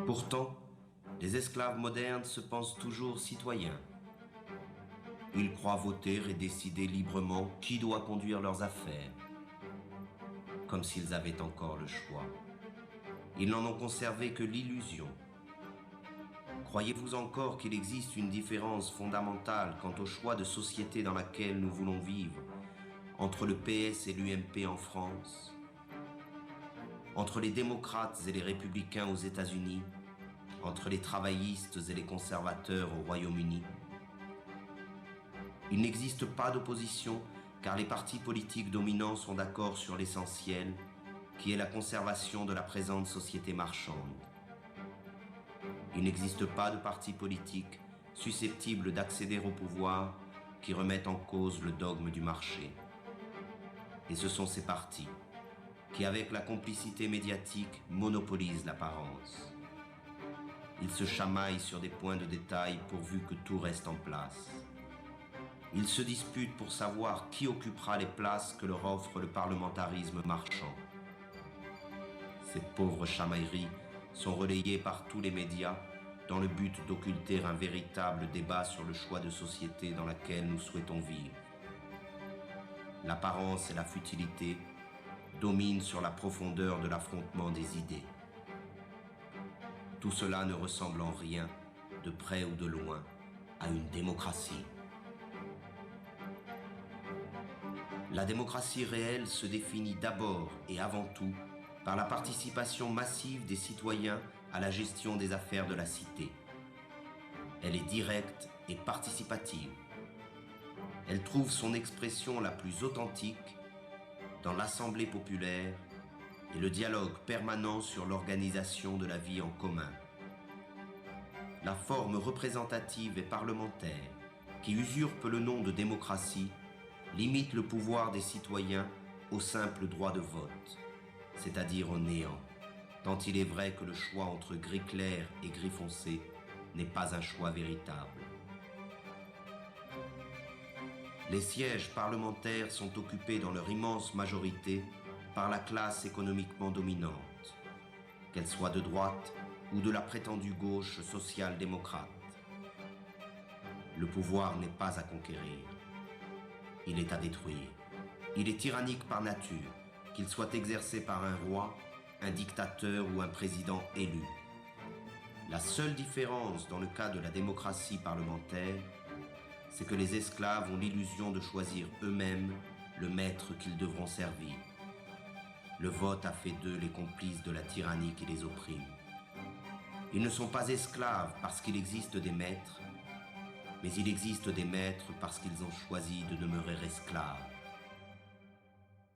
Pourtant, les esclaves modernes se pensent toujours citoyens. Ils croient voter et décider librement qui doit conduire leurs affaires, comme s'ils avaient encore le choix. Ils n'en ont conservé que l'illusion. Croyez-vous encore qu'il existe une différence fondamentale quant au choix de société dans laquelle nous voulons vivre entre le PS et l'UMP en France, entre les démocrates et les républicains aux États-Unis, entre les travaillistes et les conservateurs au Royaume-Uni? Il n'existe pas d'opposition car les partis politiques dominants sont d'accord sur l'essentiel, qui est la conservation de la présente société marchande. Il n'existe pas de parti politique susceptible d'accéder au pouvoir qui remettent en cause le dogme du marché. Et ce sont ces partis qui, avec la complicité médiatique, monopolisent l'apparence. Ils se chamaillent sur des points de détail pourvu que tout reste en place. Ils se disputent pour savoir qui occupera les places que leur offre le parlementarisme marchand. Ces pauvres chamailleries sont relayées par tous les médias dans le but d'occulter un véritable débat sur le choix de société dans laquelle nous souhaitons vivre. L'apparence et la futilité dominent sur la profondeur de l'affrontement des idées. Tout cela ne ressemble en rien, de près ou de loin, à une démocratie. La démocratie réelle se définit d'abord et avant tout par la participation massive des citoyens à la gestion des affaires de la cité. Elle est directe et participative. Elle trouve son expression la plus authentique dans l'assemblée populaire et le dialogue permanent sur l'organisation de la vie en commun. La forme représentative et parlementaire, qui usurpe le nom de démocratie, limite le pouvoir des citoyens au simple droit de vote, c'est-à-dire au néant, tant il est vrai que le choix entre gris clair et gris foncé n'est pas un choix véritable. Les sièges parlementaires sont occupés dans leur immense majorité par la classe économiquement dominante, qu'elle soit de droite ou de la prétendue gauche social-démocrate. Le pouvoir n'est pas à conquérir, il est à détruire. Il est tyrannique par nature, qu'il soit exercé par un roi, un dictateur ou un président élu. La seule différence dans le cas de la démocratie parlementaire, c'est que les esclaves ont l'illusion de choisir eux-mêmes le maître qu'ils devront servir. Le vote a fait d'eux les complices de la tyrannie qui les opprime. Ils ne sont pas esclaves parce qu'il existe des maîtres, mais il existe des maîtres parce qu'ils ont choisi de demeurer esclaves.